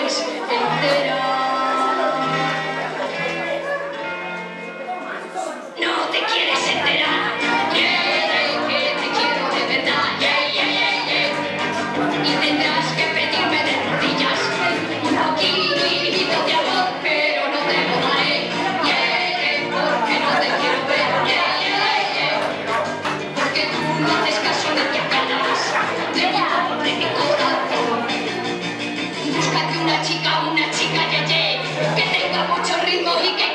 quieres entera. No te quieres enterar. Yeah, que te quiero de verdad. Y tendrás que pedirme de rodillas un poquito de amor, pero no te lo daré. Porque no te quiero ver. Porque tú no haces caso de que acalas de mi corazón. Búscate una chica, que tenga mucho ritmo y que